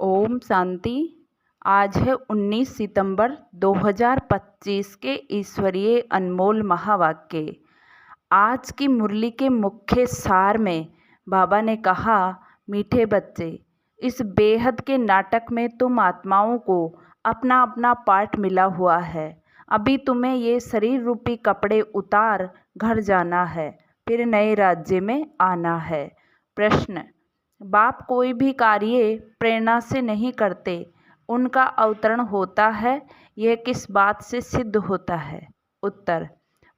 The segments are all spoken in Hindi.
ओम शांति। आज है 19 सितंबर 2025 के ईश्वरीय अनमोल महावाक्य। आज की मुरली के मुख्य सार में बाबा ने कहा, मीठे बच्चे, इस बेहद के नाटक में तुम आत्माओं को अपना अपना पार्ट मिला हुआ है। अभी तुम्हें ये शरीर रूपी कपड़े उतार घर जाना है, फिर नए राज्य में आना है। प्रश्न: बाप कोई भी कार्य प्रेरणा से नहीं करते, उनका अवतरण होता है, यह किस बात से सिद्ध होता है? उत्तर: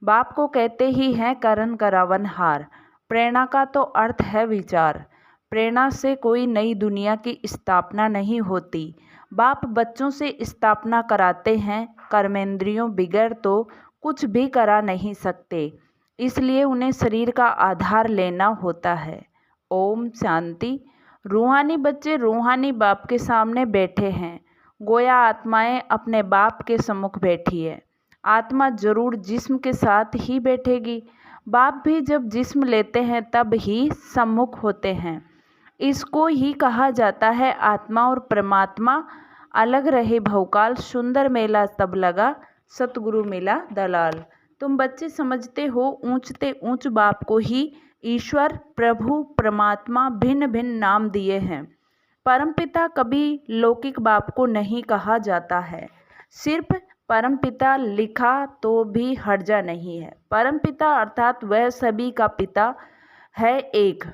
बाप को कहते ही हैं करण करावन हार। प्रेरणा का तो अर्थ है विचार। प्रेरणा से कोई नई दुनिया की स्थापना नहीं होती। बाप बच्चों से स्थापना कराते हैं, कर्मेंद्रियों बिगैर तो कुछ भी करा नहीं सकते, इसलिए उन्हें शरीर का आधार लेना होता है। ओम शांति। रूहानी बच्चे रूहानी बाप के सामने बैठे हैं, गोया आत्माएं अपने बाप के सम्मुख बैठी है। आत्मा जरूर जिस्म के साथ ही बैठेगी। बाप भी जब जिस्म लेते हैं तब ही सम्मुख होते हैं। इसको ही कहा जाता है आत्मा और परमात्मा अलग रहे भवकाल, सुंदर मेला तब लगा, सतगुरु मिला दलाल। तुम बच्चे समझते हो ऊंचते ऊंच बाप को ही ईश्वर, प्रभु, परमात्मा भिन्न भिन्न नाम दिए हैं। परमपिता कभी लौकिक बाप को नहीं कहा जाता है। सिर्फ परमपिता लिखा तो भी हर्जा नहीं है। परमपिता अर्थात वह सभी का पिता है, एक।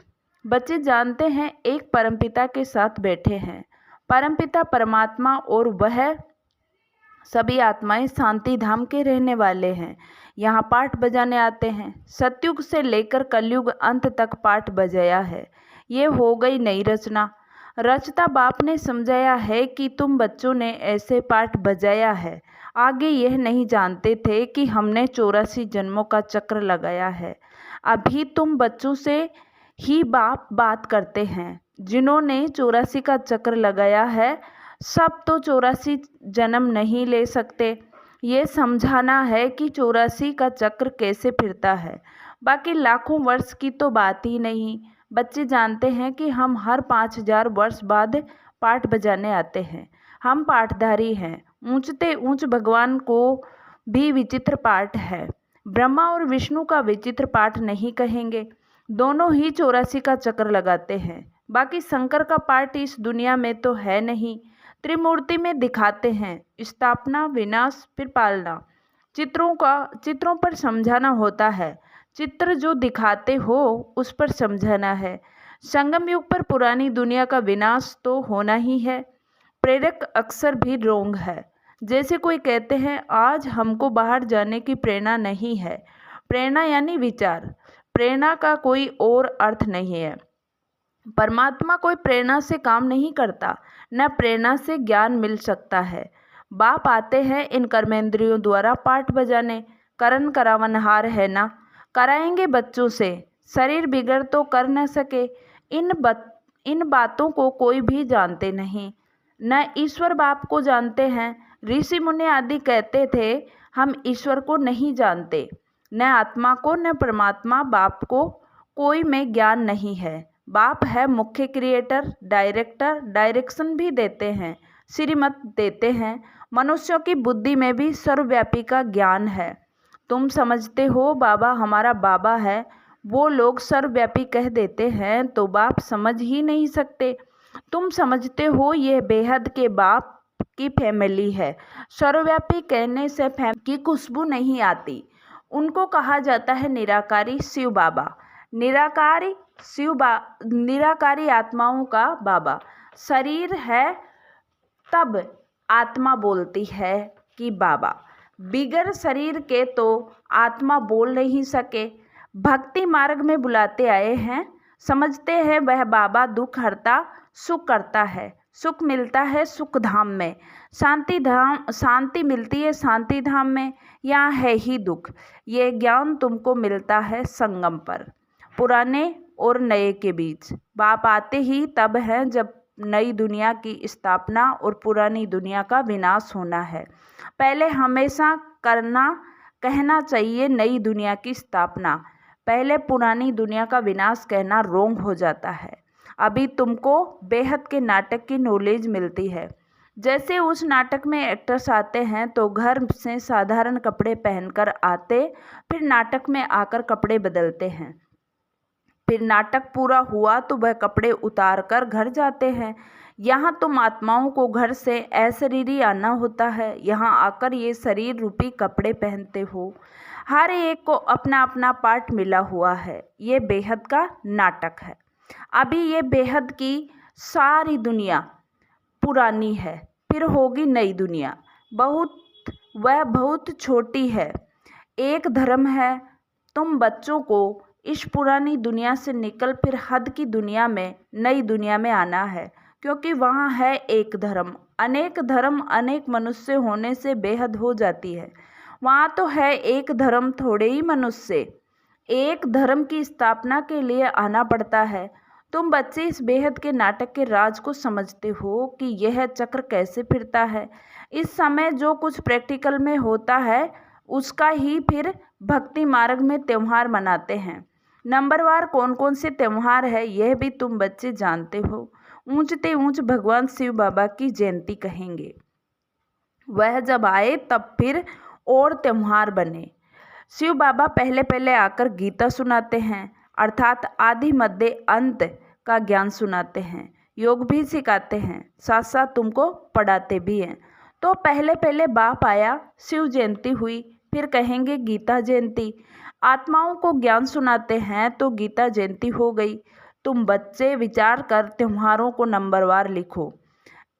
बच्चे जानते हैं एक परमपिता के साथ बैठे हैं, परमपिता परमात्मा, और वह सभी आत्माएं शांति धाम के रहने वाले हैं। यहाँ पाठ बजाने आते हैं। सतयुग से लेकर कलयुग अंत तक पाठ बजाया है। ये हो गई नई रचना। रचता बाप ने समझाया है कि तुम बच्चों ने ऐसे पाठ बजाया है। आगे यह नहीं जानते थे कि हमने 84 जन्मों का चक्र लगाया है। अभी तुम बच्चों से ही बाप बात करते हैं। जिन्होंने 84 का चक्र लगाया है, सब तो 84 जन्म नहीं ले सकते। ये समझाना है कि 84 का चक्र कैसे फिरता है, बाकी लाखों वर्ष की तो बात ही नहीं। बच्चे जानते हैं कि हम हर 5000 वर्ष बाद पाठ बजाने आते हैं। हम पाठधारी हैं। ऊंचते ऊंच भगवान को भी विचित्र पाठ है। ब्रह्मा और विष्णु का विचित्र पाठ नहीं कहेंगे। दोनों ही 84 का चक्र लगाते हैं। बाकी शंकर का पाठ इस दुनिया में तो है नहीं। त्रिमूर्ति में दिखाते हैं, स्थापना, विनाश, फिर पालना। चित्रों पर समझाना होता है। चित्र जो दिखाते हो उस पर समझाना है। संगम युग पर पुरानी दुनिया का विनाश तो होना ही है। प्रेरक अक्सर भी रोंग है। जैसे कोई कहते हैं आज हमको बाहर जाने की प्रेरणा नहीं है। प्रेरणा यानी विचार। प्रेरणा का कोई और अर्थ नहीं है। परमात्मा कोई प्रेरणा से काम नहीं करता, न प्रेरणा से ज्ञान मिल सकता है। बाप आते हैं इन कर्मेंद्रियों द्वारा पाठ बजाने। करण करावनहार है ना, कराएंगे बच्चों से। शरीर बिगड़ तो कर न सके। इन बातों को कोई भी जानते नहीं, न ईश्वर बाप को जानते हैं। ऋषि मुनि आदि कहते थे हम ईश्वर को नहीं जानते, न आत्मा को, न परमात्मा बाप को कोई में ज्ञान नहीं है। बाप है मुख्य क्रिएटर, डायरेक्टर, डायरेक्शन भी देते हैं, श्रीमत देते हैं। मनुष्यों की बुद्धि में भी सर्वव्यापी का ज्ञान है। तुम समझते हो बाबा हमारा बाबा है, वो लोग सर्वव्यापी कह देते हैं तो बाप समझ ही नहीं सकते। तुम समझते हो ये बेहद के बाप की फैमिली है। सर्वव्यापी कहने से फैमिली की खुशबू नहीं आती। उनको कहा जाता है निराकारी शिव बाबा। निराकारी आत्माओं का बाबा। शरीर है तब आत्मा बोलती है कि बाबा। बिगर शरीर के तो आत्मा बोल नहीं सके। भक्ति मार्ग में बुलाते आए हैं। समझते हैं वह बाबा दुख हरता, सुख करता है। सुख मिलता है सुख धाम में, शांति मिलती है शांति धाम में। यहाँ है ही दुख। ये ज्ञान तुमको मिलता है संगम पर, पुराने और नए के बीच। बाप आते ही तब है जब नई दुनिया की स्थापना और पुरानी दुनिया का विनाश होना है। पहले हमेशा कहना चाहिए नई दुनिया की स्थापना। पहले पुरानी दुनिया का विनाश कहना रोंग हो जाता है। अभी तुमको बेहद के नाटक की नॉलेज मिलती है। जैसे उस नाटक में एक्टर्स आते हैं तो घर से साधारण कपड़े पहनकर आते, फिर नाटक में आकर कपड़े बदलते हैं। फिर नाटक पूरा हुआ तो वह कपड़े उतार कर घर जाते हैं। यहाँ तुम आत्माओं को घर से अशरीरी आना होता है, यहाँ आकर ये शरीर रूपी कपड़े पहनते हो। हर एक को अपना अपना पार्ट मिला हुआ है। ये बेहद का नाटक है। अभी ये बेहद की सारी दुनिया पुरानी है, फिर होगी नई दुनिया। वह बहुत छोटी है। एक धर्म है, तुम बच्चों को इस पुरानी दुनिया से निकल फिर हद की दुनिया में, नई दुनिया में आना है, क्योंकि वहाँ है एक धर्म। अनेक धर्म अनेक मनुष्य होने से बेहद हो जाती है। वहाँ तो है एक धर्म, थोड़े ही मनुष्य। एक धर्म की स्थापना के लिए आना पड़ता है। तुम बच्चे इस बेहद के नाटक के राज को समझते हो कि यह चक्र कैसे फिरता है। इस समय जो कुछ प्रैक्टिकल में होता है उसका ही फिर भक्ति मार्ग में त्यौहार मनाते हैं। नंबरवार कौन कौन से त्यौहार है यह भी तुम बच्चे जानते हो। ऊंचते ऊंच भगवान शिव बाबा की जयंती कहेंगे। वह जब आए तब फिर और त्यौहार बने। शिव बाबा पहले पहले आकर गीता सुनाते हैं, अर्थात आदि मध्य अंत का ज्ञान सुनाते हैं। योग भी सिखाते हैं, साथ साथ तुमको पढ़ाते भी हैं। तो पहले पहले बाप आया, शिव जयंती हुई, फिर कहेंगे गीता जयंती। आत्माओं को ज्ञान सुनाते हैं तो गीता जयंती हो गई। तुम बच्चे विचार कर त्योहारों को नंबरवार लिखो।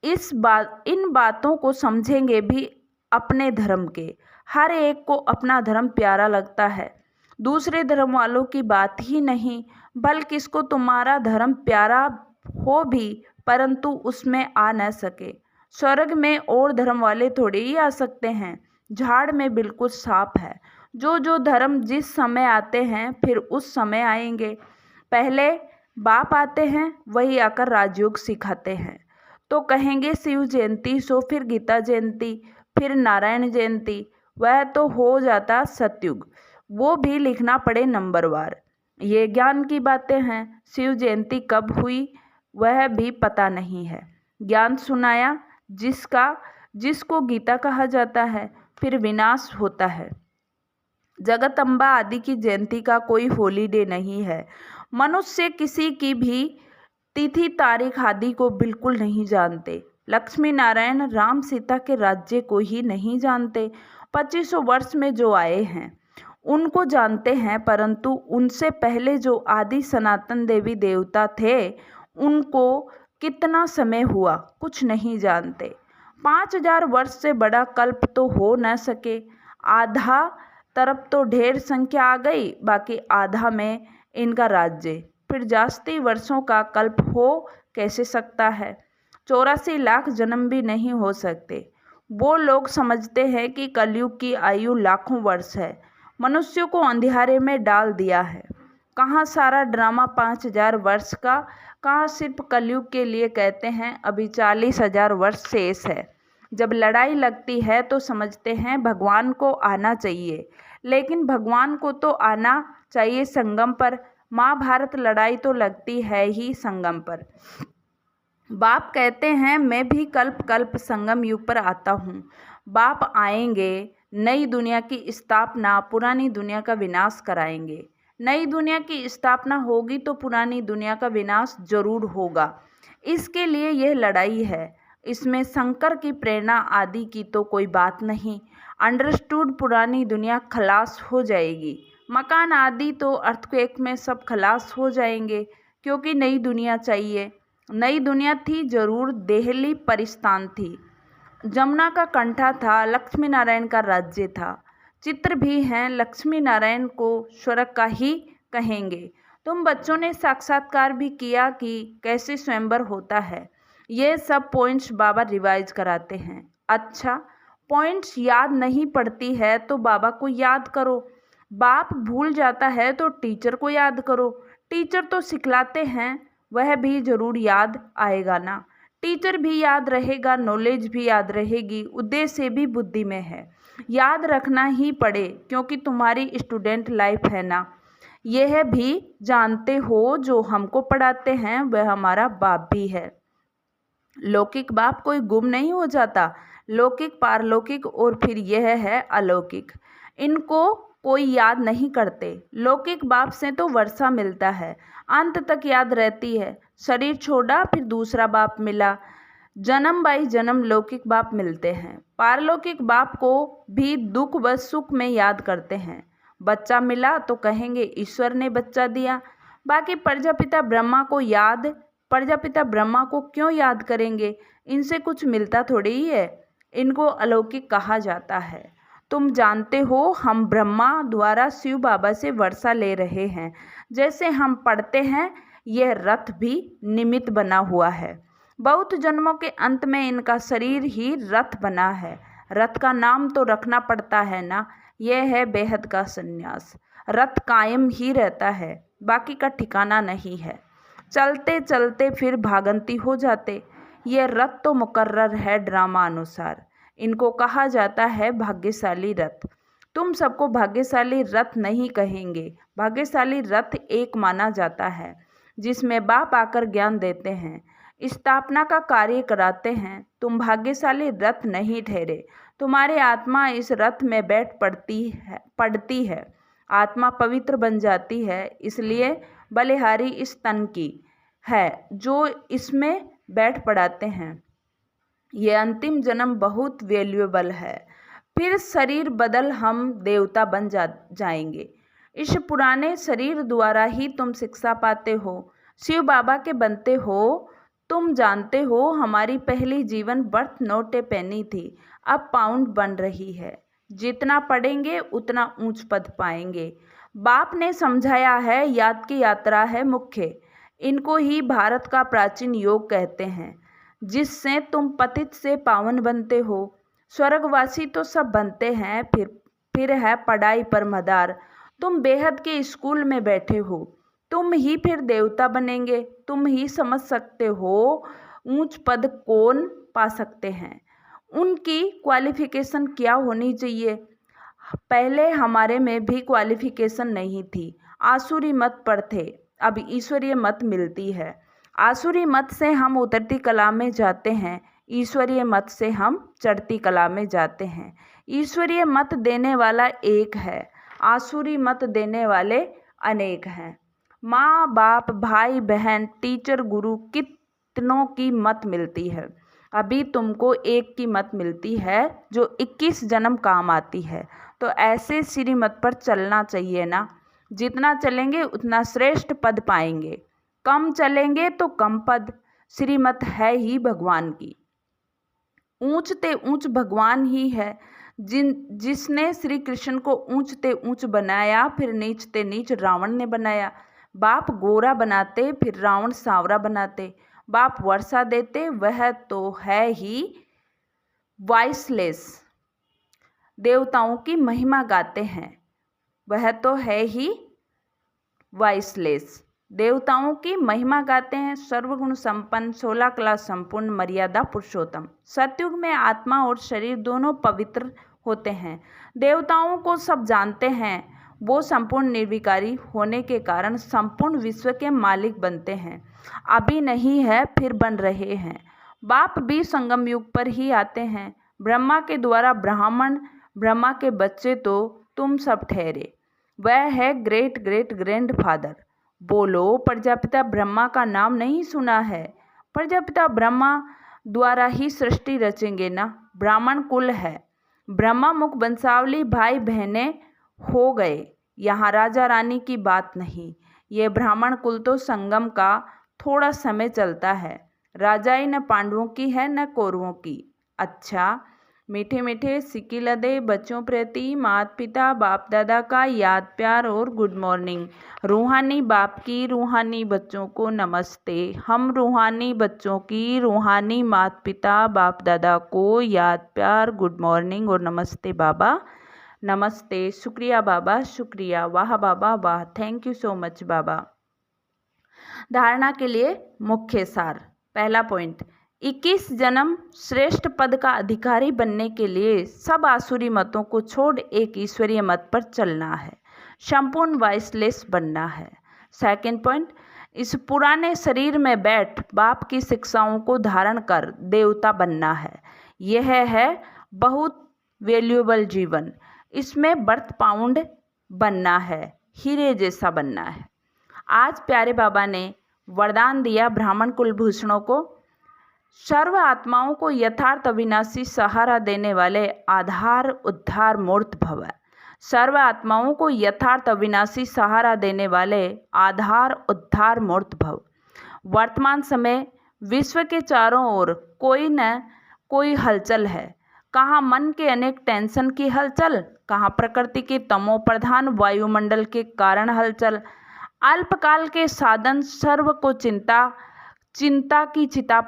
इन बातों को समझेंगे भी अपने धर्म के। हर एक को अपना धर्म प्यारा लगता है, दूसरे धर्म वालों की बात ही नहीं, बल्कि इसको तुम्हारा धर्म प्यारा हो भी परंतु उसमें आ न सके। स्वर्ग में और धर्म वाले थोड़े ही आ सकते हैं, झाड़ में बिल्कुल साफ है। जो धर्म जिस समय आते हैं फिर उस समय आएंगे। पहले बाप आते हैं, वही आकर राजयोग सिखाते हैं। तो कहेंगे शिव जयंती, सो फिर गीता जयंती, फिर नारायण जयंती। वह तो हो जाता सतयुग, वो भी लिखना पड़े नंबरवार। ये ज्ञान की बातें हैं। शिव जयंती कब हुई वह भी पता नहीं है। ज्ञान सुनाया जिसको गीता कहा जाता है, फिर विनाश होता है। जगदम्बा आदि की जयंती का कोई हॉलीडे नहीं है। मनुष्य किसी की भी तिथि तारीख आदि को बिल्कुल नहीं जानते। लक्ष्मी नारायण राम सीता के राज्य को ही नहीं जानते। 2500 वर्ष में जो आए हैं उनको जानते हैं, परंतु उनसे पहले जो आदि सनातन देवी देवता थे उनको कितना समय हुआ कुछ नहीं जानते। 5000 वर्ष से बड़ा कल्प तो हो न सके। आधा तरफ तो ढेर संख्या आ गई, बाकी आधा में इनका राज्य। फिर जास्ती वर्षों का कल्प हो कैसे सकता है। 84 लाख जन्म भी नहीं हो सकते। वो लोग समझते हैं कि कलयुग की आयु लाखों वर्ष है। मनुष्यों को अंधियारे में डाल दिया है। कहाँ सारा ड्रामा 5000 वर्ष का, कहाँ सिर्फ कलयुग के लिए कहते हैं अभी 40,000 वर्ष शेष है। जब लड़ाई लगती है तो समझते हैं भगवान को आना चाहिए, लेकिन भगवान को तो आना चाहिए संगम पर। महाभारत लड़ाई तो लगती है ही संगम पर। बाप कहते हैं मैं भी कल्प कल्प संगम युग पर आता हूँ। बाप आएंगे, नई दुनिया की स्थापना, पुरानी दुनिया का विनाश कराएंगे। नई दुनिया की स्थापना होगी तो पुरानी दुनिया का विनाश जरूर होगा। इसके लिए यह लड़ाई है। इसमें शंकर की प्रेरणा आदि की तो कोई बात नहीं। अंडरस्टूड, पुरानी दुनिया खलास हो जाएगी। मकान आदि तो अर्थक्वेक में सब खलास हो जाएंगे, क्योंकि नई दुनिया चाहिए। नई दुनिया थी जरूर, देहली परिस्तान थी, जमुना का कंठा था, लक्ष्मी नारायण का राज्य था। चित्र भी हैं, लक्ष्मी नारायण को स्वर्ग का ही कहेंगे। तुम बच्चों ने साक्षात्कार भी किया कि कैसे स्वयंवर होता है। ये सब पॉइंट्स बाबा रिवाइज कराते हैं। अच्छा, पॉइंट्स याद नहीं पड़ती है तो बाबा को याद करो। बाप भूल जाता है तो टीचर को याद करो। टीचर तो सिखलाते हैं, वह भी जरूर याद आएगा ना। टीचर भी याद रहेगा, नॉलेज भी याद रहेगी, उद्देश्य भी बुद्धि में है। याद रखना ही पड़े, क्योंकि तुम्हारी स्टूडेंट लाइफ है ना। यह भी जानते हो जो हमको पढ़ाते हैं वह हमारा बाप भी है। लौकिक बाप कोई गुम नहीं हो जाता, लौकिक, पारलौकिक और फिर यह है अलौकिक। इनको कोई याद नहीं करते। लौकिक बाप से तो वर्षा मिलता है, अंत तक याद रहती है। शरीर छोड़ा फिर दूसरा बाप मिला, जन्म बाई जन्म लौकिक बाप मिलते हैं। पारलौकिक बाप को भी दुख व सुख में याद करते हैं। बच्चा मिला तो कहेंगे ईश्वर ने बच्चा दिया। बाकी प्रजापिता ब्रह्मा को क्यों याद करेंगे? इनसे कुछ मिलता थोड़ी ही है। इनको अलौकिक कहा जाता है। तुम जानते हो हम ब्रह्मा द्वारा शिव बाबा से वर्षा ले रहे हैं। जैसे हम पढ़ते हैं यह रथ भी निमित्त बना हुआ है। बहुत जन्मों के अंत में इनका शरीर ही रथ बना है। रथ का नाम तो रखना पड़ता है ना। यह है बेहद का संन्यास। रथ कायम ही रहता है, बाकी का ठिकाना नहीं है। चलते चलते फिर भागंती हो जाते। यह रथ तो मुकर्रर है ड्रामा अनुसार। इनको कहा जाता है भाग्यशाली रथ। तुम सबको भाग्यशाली रथ नहीं कहेंगे। भाग्यशाली रथ एक माना जाता है जिसमें बाप आकर ज्ञान देते हैं, स्थापना का कार्य कराते हैं। तुम भाग्यशाली रथ नहीं ठहरे। तुम्हारी आत्मा इस रथ में बैठ पड़ती है। आत्मा पवित्र बन जाती है, इसलिए बलिहारी इस तन की है जो इसमें बैठ पड़ाते हैं। ये अंतिम जन्म बहुत वैल्यूएबल है। फिर शरीर बदल हम देवता बन जाएंगे। इस पुराने शरीर द्वारा ही तुम शिक्षा पाते हो, शिव बाबा के बनते हो। तुम जानते हो हमारी पहली जीवन बर्थ नोटे पेनी थी, अब पाउंड बन रही है। जितना पढ़ेंगे उतना ऊंच पद पाएंगे। बाप ने समझाया है याद की यात्रा है मुख्य। इनको ही भारत का प्राचीन योग कहते हैं, जिससे तुम पतित से पावन बनते हो। स्वर्गवासी तो सब बनते हैं, फिर है पढ़ाई पर मदार। तुम बेहद के स्कूल में बैठे हो, तुम ही फिर देवता बनेंगे। तुम ही समझ सकते हो ऊंच पद कौन पा सकते हैं, उनकी क्वालिफिकेशन क्या होनी चाहिए। पहले हमारे में भी क्वालिफिकेशन नहीं थी, आसुरी मत पर थे, अब ईश्वरीय मत मिलती है। आसुरी मत से हम उतरती कला में जाते हैं, ईश्वरीय मत से हम चढ़ती कला में जाते हैं। ईश्वरीय मत देने वाला एक है, आसुरी मत देने वाले अनेक हैं। माँ बाप, भाई बहन, टीचर, गुरु कितनों की मत मिलती है। अभी तुमको एक की मत मिलती है जो 21 जन्म काम आती है। तो ऐसे श्रीमत पर चलना चाहिए ना। जितना चलेंगे उतना श्रेष्ठ पद पाएंगे, कम चलेंगे तो कम पद। श्रीमत है ही भगवान की, ऊंचते ऊंच भगवान ही है जिसने श्री कृष्ण को ऊंचते ऊंच बनाया, फिर नीचते नीच रावण ने बनाया। बाप गोरा बनाते फिर रावण सांवरा बनाते। बाप वर्षा देते, वह तो है ही वॉइसलेस। देवताओं की महिमा गाते हैं, वह तो है ही वॉइसलेस। देवताओं की महिमा गाते हैं, सर्वगुण संपन्न, 16 कला संपूर्ण, मर्यादा पुरुषोत्तम। सतयुग में आत्मा और शरीर दोनों पवित्र होते हैं। देवताओं को सब जानते हैं, वो संपूर्ण निर्विकारी होने के कारण संपूर्ण विश्व के मालिक बनते हैं। अभी नहीं है, फिर बन रहे हैं। बाप भी संगम युग पर ही आते हैं। ब्रह्मा के द्वारा ब्राह्मण, ब्रह्मा के बच्चे तो तुम सब ठहरे। वह है ग्रेट ग्रेट ग्रैंडफादर। बोलो, प्रजापिता ब्रह्मा का नाम नहीं सुना है? प्रजापिता ब्रह्मा द्वारा ही सृष्टि रचेंगे ना। ब्राह्मण कुल है, ब्रह्मा मुख वंशावली भाई बहनें हो गए। यहाँ राजा रानी की बात नहीं। ये ब्राह्मण कुल तो संगम का थोड़ा समय चलता है। राजाई न पांडवों की है न कौरवों की। अच्छा, मीठे मीठे सिक्की लदे बच्चों प्रति माता पिता बाप दादा का याद प्यार और गुड मॉर्निंग। रूहानी बाप की रूहानी बच्चों को नमस्ते। हम रूहानी बच्चों की रूहानी माता पिता बाप दादा को याद प्यार, गुड मॉर्निंग और नमस्ते बाबा। नमस्ते, शुक्रिया बाबा, शुक्रिया, वाह बाबा वाह, थैंक यू सो मच बाबा। धारणा के लिए मुख्य सार। पहला पॉइंट, 21 जन्म श्रेष्ठ पद का अधिकारी बनने के लिए सब आसुरी मतों को छोड़ एक ईश्वरीय मत पर चलना है। संपूर्ण वॉइसलेस बनना है। सेकंड पॉइंट, इस पुराने शरीर में बैठ बाप की शिक्षाओं को धारण कर देवता बनना है। यह है बहुत वैल्यूएबल जीवन। इसमें बर्थ पाउंड बनना है, हीरे जैसा बनना है। आज प्यारे बाबा ने वरदान दिया ब्राह्मण कुलभूषणों को, सर्व आत्माओं को यथार्थ अविनाशी सहारा देने वाले आधार उद्धार मूर्त भव। सर्व आत्माओं को यथार्थ अविनाशी सहारा देने वाले आधार उद्धार मूर्त भव। वर्तमान समय विश्व के चारों ओर कोई न कोई हलचल है। कहाँ मन के अनेक टेंशन की हलचल, कहाँ प्रकृति के तमो प्रधान वायुमंडल के कारण हलचल। अल्पकाल के साधन सर्व को चिंता की चिता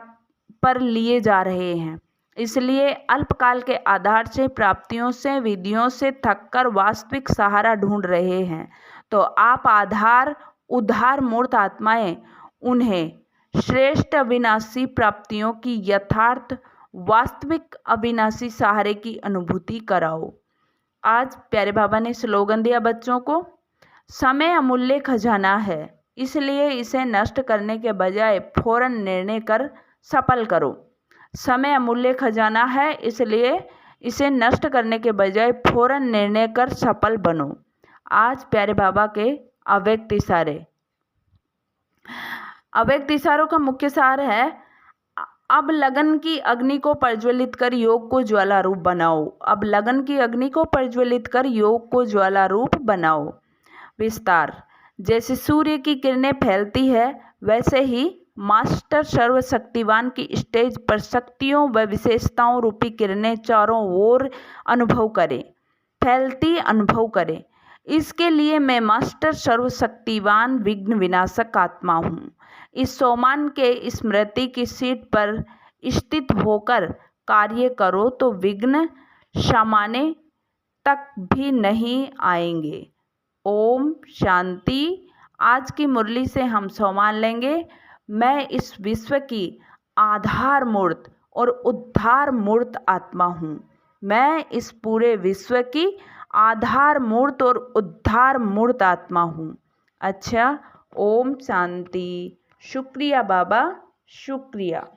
पर लिए जा रहे हैं। इसलिए अल्पकाल के आधार से प्राप्तियों से विधियों से थककर वास्तविक सहारा ढूंढ रहे हैं। तो आप आधार उद्धार मूर्त आत्माएं उन्हें श्रेष्ठ अविनाशी प्राप्तियों की यथार्थ वास्तविक अविनाशी सहारे की अनुभूति कराओ। आज प्यारे बाबा ने स्लोगन दिया बच्चों को, समय अमूल्य खजाना है, इसलिए इसे नष्ट करने के बजाय फौरन निर्णय कर सफल करो। समय अमूल्य खजाना है, इसलिए इसे नष्ट करने के बजाय फौरन निर्णय कर सफल बनो। आज प्यारे बाबा के अव्यक्त इशारे। अव्यक्त इशारों का मुख्य सार है, अब लगन की अग्नि को प्रज्वलित कर योग को ज्वाला रूप बनाओ। अब लगन की अग्नि को प्रज्वलित कर योग को ज्वाला रूप बनाओ। विस्तार, जैसे सूर्य की किरणें फैलती है, वैसे ही मास्टर सर्वशक्तिवान की स्टेज पर शक्तियों व विशेषताओं रूपी किरणें चारों ओर अनुभव करें, फैलती अनुभव करें। इसके लिए मैं मास्टर सर्वशक्तिवान विघ्न विनाशक आत्मा हूँ। इस सोमान के स्मृति की सीट पर स्थित होकर कार्य करो तो विघ्न सामाने तक भी नहीं आएंगे। ओम शांति। आज की मुरली से हम सोमान लेंगे, मैं इस विश्व की आधार मूर्त और उद्धार मूर्त आत्मा हूँ। मैं इस पूरे विश्व की आधार मूर्त और उद्धार मूर्त आत्मा हूँ। अच्छा, ओम शांति। शुक्रिया बाबा, शुक्रिया।